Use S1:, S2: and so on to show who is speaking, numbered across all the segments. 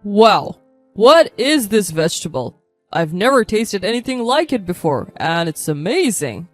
S1: Wow, what is this vegetable? I've never tasted anything like it before, and it's amazing.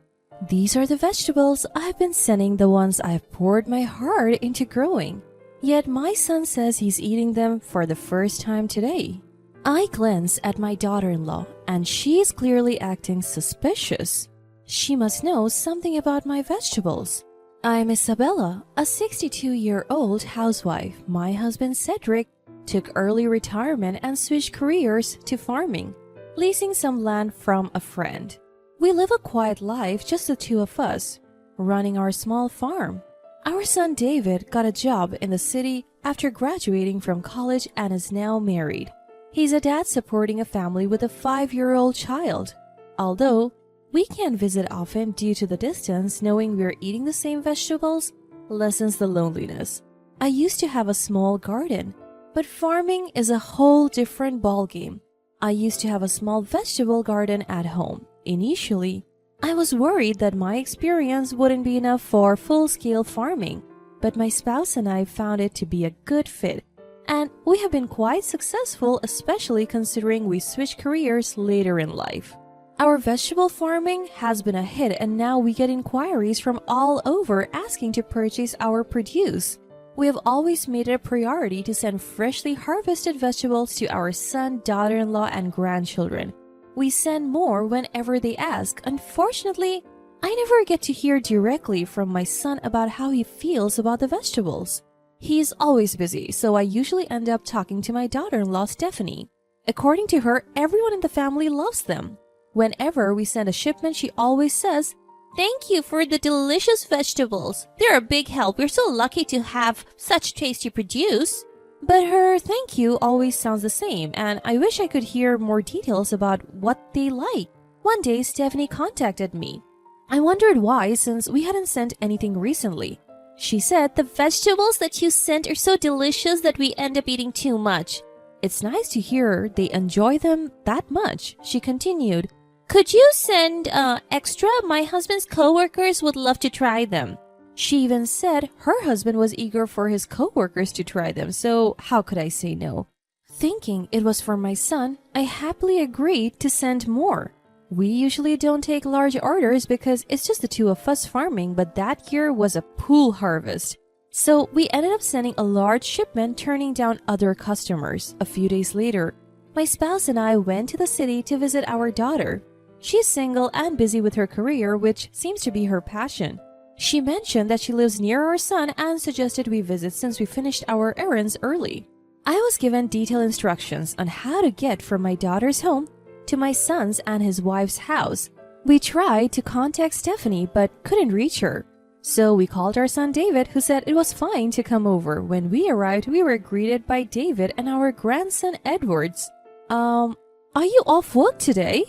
S2: These are the vegetables I've been sending, the ones I've poured my heart into growing. Yet my son says he's eating them for the first time today. I glance at my daughter-in-law, and she's clearly acting suspicious. She must know something about my vegetables. I'm Isabella, a 62-year-old housewife. My husband Cedric took early retirement and switched careers to farming, leasing some land from a friend. We live a quiet life, just the two of us, running our small farm. Our son David got a job in the city after graduating from college and is now married. He's a dad supporting a family with a 5-year-old child. Although we can't visit often due to the distance, knowing we're eating the same vegetables lessens the loneliness. I used to have a small garden, but farming is a whole different ballgame. I used to have a small vegetable garden at home. Initially, I was worried that my experience wouldn't be enough for full-scale farming, but my spouse and I found it to be a good fit, and we have been quite successful, especially considering we switched careers later in life. Our vegetable farming has been a hit, and now we get inquiries from all over asking to purchase our produce. We have always made it a priority to send freshly harvested vegetables to our son, daughter-in-law, and grandchildren. We send more whenever they ask. Unfortunately, I never get to hear directly from my son about how he feels about the vegetables. He is always busy, so I usually end up talking to my daughter-in-law, Stephanie. According to her, everyone in the family loves them. Whenever we send a shipment, she always says, "Thank you for the delicious vegetables. They're a big help. We're so lucky to have such tasty produce." But her thank you always sounds the same, and I wish I could hear more details about what they like. One day, Stephanie contacted me. I wondered why, since we hadn't sent anything recently. She said, "The vegetables that you sent are so delicious that we end up eating too much." It's nice to hear they enjoy them that much. She continued, "Could you send extra? My husband's coworkers would love to try them." She even said her husband was eager for his coworkers to try them, so how could I say no? Thinking it was for my son, I happily agreed to send more. We usually don't take large orders because it's just the two of us farming, but that year was a pool harvest. So we ended up sending a large shipment, turning down other customers. A few days later, my spouse and I went to the city to visit our daughter. She's single and busy with her career, which seems to be her passion. She mentioned that she lives near our son and suggested we visit since we finished our errands early. I was given detailed instructions on how to get from my daughter's home to my son's and his wife's house. We tried to contact Stephanie but couldn't reach her. So we called our son David, who said it was fine to come over. When we arrived, we were greeted by David and our grandson Edwards. Are you off work today?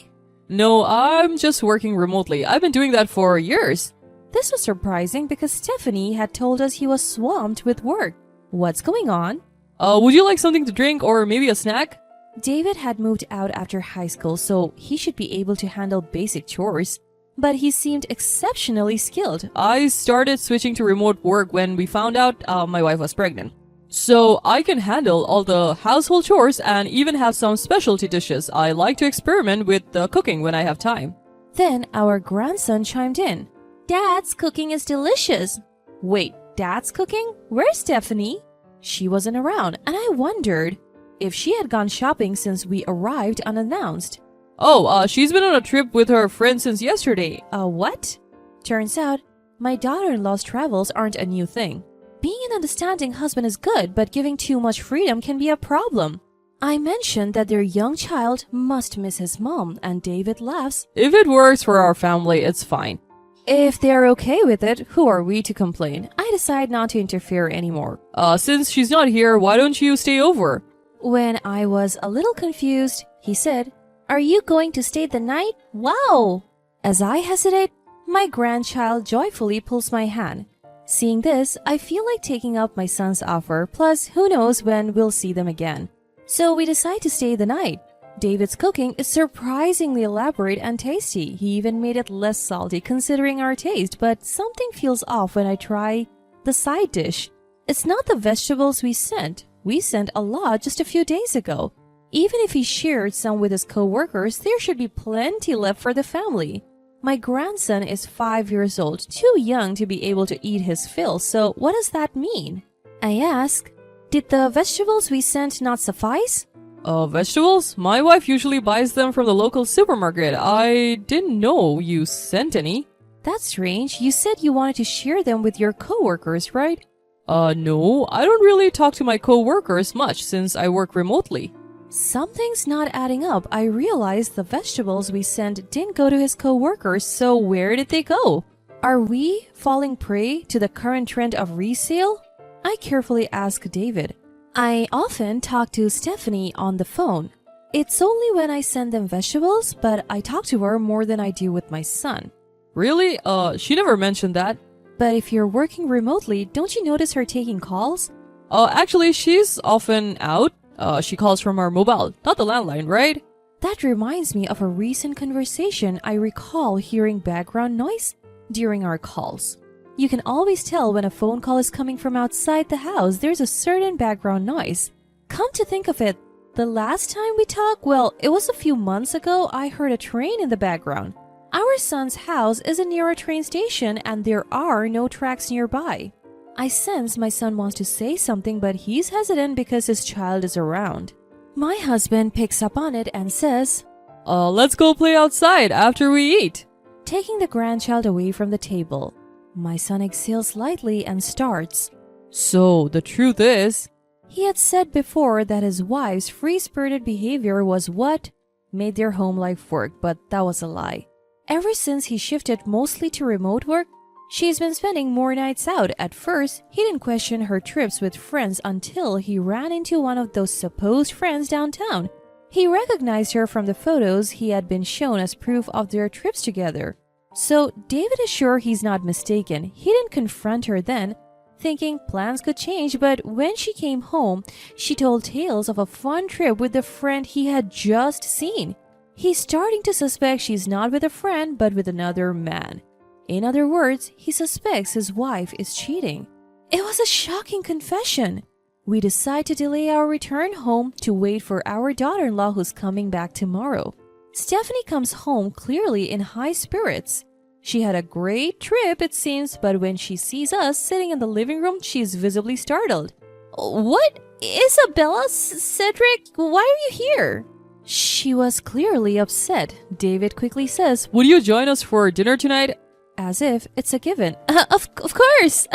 S1: No, I'm just working remotely. I've been doing that for years.
S2: This was surprising because Stephanie had told us he was swamped with work. What's going on?
S1: Would you like something to drink or maybe a snack?
S2: David had moved out after high school, so he should be able to handle basic chores. But he seemed exceptionally skilled.
S1: I started switching to remote work when we found out my wife was pregnant. So I can handle all the household chores and even have some specialty dishes. I like to experiment with cooking when I have time.
S2: Then our grandson chimed in. "Dad's cooking is delicious." Wait, Dad's cooking? Where's Stephanie? She wasn't around, and I wondered if she had gone shopping since we arrived unannounced.
S1: Oh, she's been on a trip with her friend since yesterday.
S2: What? Turns out, my daughter-in-law's travels aren't a new thing. Being an understanding husband is good, but giving too much freedom can be a problem. I mentioned that their young child must miss his mom, and David laughs.
S1: If it works for our family, it's fine.
S2: If they're okay with it, who are we to complain? I decide not to interfere anymore.
S1: Since she's not here, why don't you stay over?
S2: When I was a little confused, he said, "Are you going to stay the night? Wow!" As I hesitate, my grandchild joyfully pulls my hand. Seeing this, I feel like taking up my son's offer, plus who knows when we'll see them again. So we decide to stay the night. David's cooking is surprisingly elaborate and tasty. He even made it less salty considering our taste, but something feels off when I try the side dish. It's not the vegetables we sent, We sent a lot just a few days ago. Even if he shared some with his co-workers, there should be plenty left for the family. My grandson is 5 years old, too young to be able to eat his fill, so what does that mean? I ask, did the vegetables we sent not suffice?
S1: Vegetables? My wife usually buys them from the local supermarket. I didn't know you sent any.
S2: That's strange. You said you wanted to share them with your co-workers, right?
S1: No, I don't really talk to my co-workers much since I work remotely.
S2: Something's not adding up. I realized the vegetables we sent didn't go to his co-workers, so where did they go? Are we falling prey to the current trend of resale? I carefully ask David. I often talk to Stephanie on the phone. It's only when I send them vegetables, but I talk to her more than I do with my son.
S1: Really? She never mentioned that.
S2: But if you're working remotely, don't you notice her taking calls?
S1: Actually, she's often out. She calls from our mobile, not the landline, right?
S2: That reminds me of a recent conversation. I recall hearing background noise during our calls. You can always tell when a phone call is coming from outside the house. There's a certain background noise. Come to think of it, the last time we talked, well, it was a few months ago, I heard a train in the background. Our son's house isn't near a train station and there are no tracks nearby. I sense my son wants to say something, but he's hesitant because his child is around. My husband picks up on it and says,
S1: Let's go play outside after we eat.
S2: Taking the grandchild away from the table. My son exhales lightly and starts.
S1: So, the truth is,
S2: he had said before that his wife's free-spirited behavior was what made their home life work, but that was a lie. Ever since he shifted mostly to remote work, she's been spending more nights out. At first, he didn't question her trips with friends until he ran into one of those supposed friends downtown. He recognized her from the photos he had been shown as proof of their trips together. So David is sure he's not mistaken. He didn't confront her then, thinking plans could change, but when she came home, she told tales of a fun trip with the friend he had just seen. He's starting to suspect she's not with a friend, but with another man. In other words, he suspects his wife is cheating. It was a shocking confession. We decide to delay our return home to wait for our daughter-in-law who's coming back tomorrow. Stephanie comes home clearly in high spirits. She had a great trip, it seems, but when she sees us sitting in the living room, she's visibly startled. What? Isabella? Cedric? Why are you here? She was clearly upset. David quickly says,
S1: would you join us for dinner tonight?
S2: As if it's a given. Of course!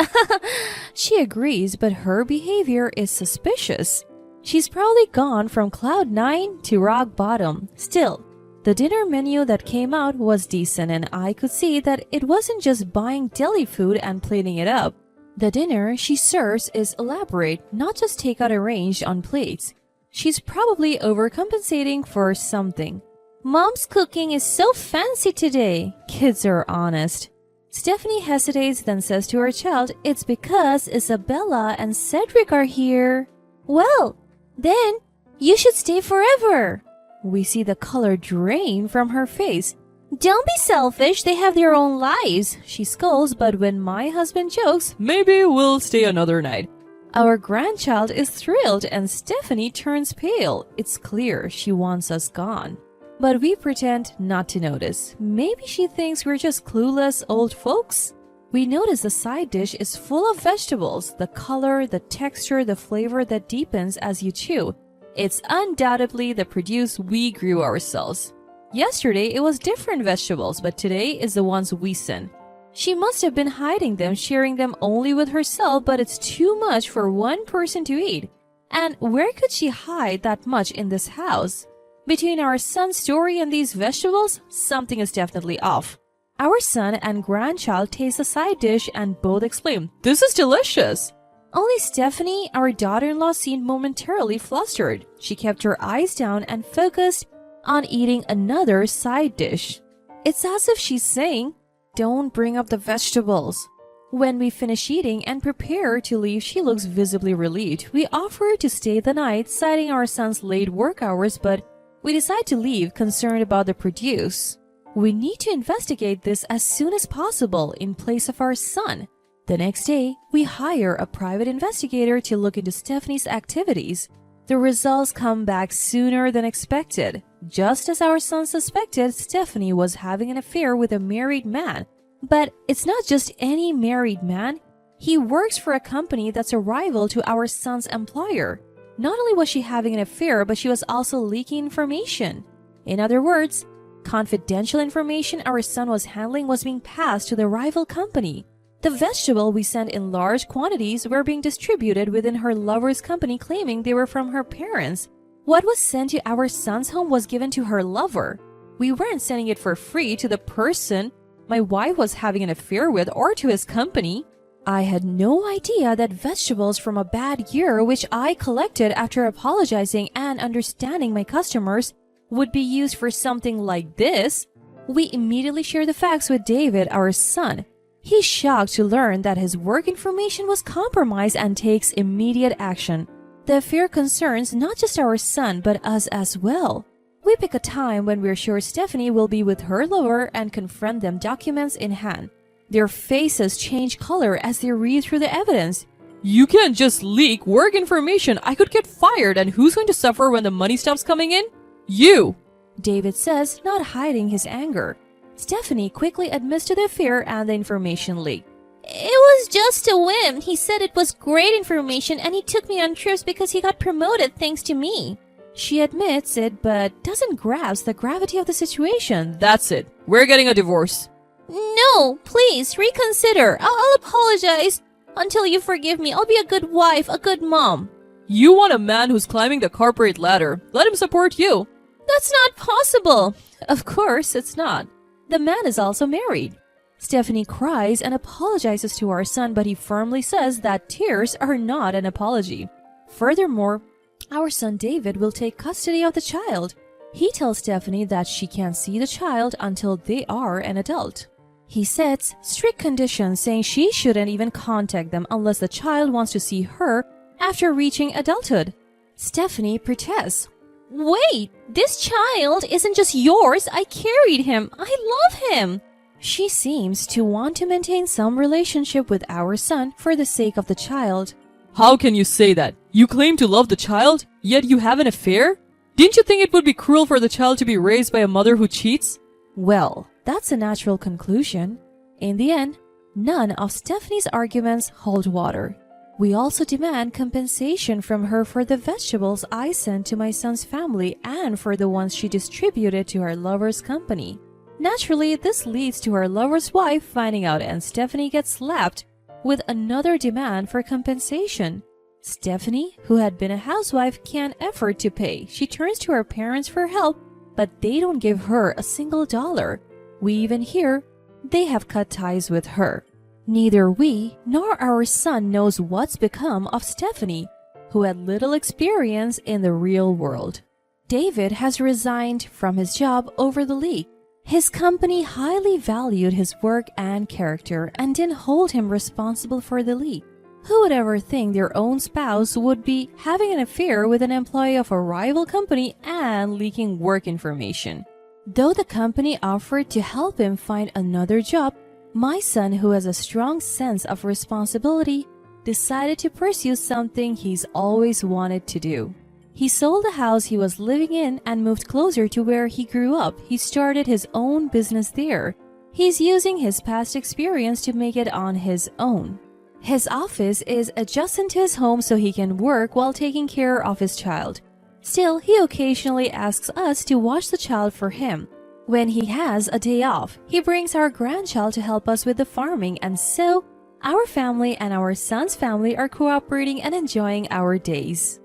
S2: She agrees, but her behavior is suspicious. She's probably gone from cloud 9 to rock bottom. Still, the dinner menu that came out was decent, and I could see that it wasn't just buying deli food and plating it up. The dinner she serves is elaborate, not just takeout arranged on plates. She's probably overcompensating for something. Mom's cooking is so fancy today. Kids are honest. Stephanie hesitates, then says to her child, it's because Isabella and Cedric are here. Well, then you should stay forever. We see the color drain from her face. Don't be selfish, they have their own lives. She scolds, but when my husband jokes,
S1: maybe we'll stay another night.
S2: Our grandchild is thrilled and Stephanie turns pale. It's clear she wants us gone. But we pretend not to notice. Maybe she thinks we're just clueless old folks. We notice the side dish is full of vegetables, the color, the texture, the flavor that deepens as you chew. It's undoubtedly the produce we grew ourselves. Yesterday it was different vegetables, but today is the ones we sent. She must have been hiding them, sharing them only with herself, but it's too much for one person to eat. And where could she hide that much in this house? Between our son's story and these vegetables, something is definitely off. Our son and grandchild taste the side dish and both exclaim,
S1: this is delicious!
S2: Only Stephanie, our daughter-in-law, seemed momentarily flustered. She kept her eyes down and focused on eating another side dish. It's as if she's saying, don't bring up the vegetables. When we finish eating and prepare to leave, she looks visibly relieved. We offer to stay the night, citing our son's late work hours, but we decide to leave, concerned about the produce. We need to investigate this as soon as possible in place of our son. The next day, we hire a private investigator to look into Stephanie's activities. The results come back sooner than expected. Just as our son suspected, Stephanie was having an affair with a married man. But it's not just any married man. He works for a company that's a rival to our son's employer. Not only was she having an affair, but she was also leaking information. In other words, confidential information our son was handling was being passed to the rival company. The vegetable we sent in large quantities were being distributed within her lover's company, claiming they were from her parents. What was sent to our son's home was given to her lover. We weren't sending it for free to the person my wife was having an affair with or to his company. I had no idea that vegetables from a bad year, which I collected after apologizing and understanding my customers, would be used for something like this. We immediately shared the facts with David, our son. He's shocked to learn that his work information was compromised and takes immediate action. The affair concerns not just our son, but us as well. We pick a time when we're sure Stephanie will be with her lover and confront them, documents in hand. Their faces change color as they read through the evidence.
S1: You can't just leak work information. I could get fired, and who's going to suffer when the money stops coming in? You!
S2: David says, not hiding his anger. Stephanie quickly admits to the affair and the information leak. It was just a whim. He said it was great information and he took me on trips because he got promoted thanks to me. She admits it but doesn't grasp the gravity of the situation.
S1: That's it. We're getting a divorce.
S2: No, please, reconsider. I'll apologize. Until you forgive me, I'll be a good wife, a good mom.
S1: You want a man who's climbing the corporate ladder. Let him support you.
S2: That's not possible. Of course it's not. The man is also married. Stephanie cries and apologizes to our son, but he firmly says that tears are not an apology. Furthermore, our son David will take custody of the child. He tells Stephanie that she can't see the child until they are an adult. He sets strict conditions, saying she shouldn't even contact them unless the child wants to see her after reaching adulthood. Stephanie protests. Wait, this child isn't just yours. I carried him. I love him. She seems to want to maintain some relationship with our son for the sake of the child.
S1: How can you say that? You claim to love the child, yet you have an affair? Didn't you think it would be cruel for the child to be raised by a mother who cheats?
S2: Well, that's a natural conclusion. In the end, none of Stephanie's arguments hold water. We also demand compensation from her for the vegetables I sent to my son's family and for the ones she distributed to her lover's company. Naturally, this leads to her lover's wife finding out and Stephanie gets slapped with another demand for compensation. Stephanie, who had been a housewife, can't afford to pay. She turns to her parents for help, but they don't give her a single dollar. We even hear they have cut ties with her. Neither we nor our son knows what's become of Stephanie, who had little experience in the real world. David has resigned from his job over the leak. His company highly valued his work and character and didn't hold him responsible for the leak. Who would ever think their own spouse would be having an affair with an employee of a rival company and leaking work information? Though the company offered to help him find another job, my son, who has a strong sense of responsibility, decided to pursue something he's always wanted to do. He sold the house he was living in and moved closer to where he grew up. He started his own business there. He's using his past experience to make it on his own. His office is adjacent to his home so he can work while taking care of his child. Still, he occasionally asks us to watch the child for him. When he has a day off, he brings our grandchild to help us with the farming, and so our family and our son's family are cooperating and enjoying our days.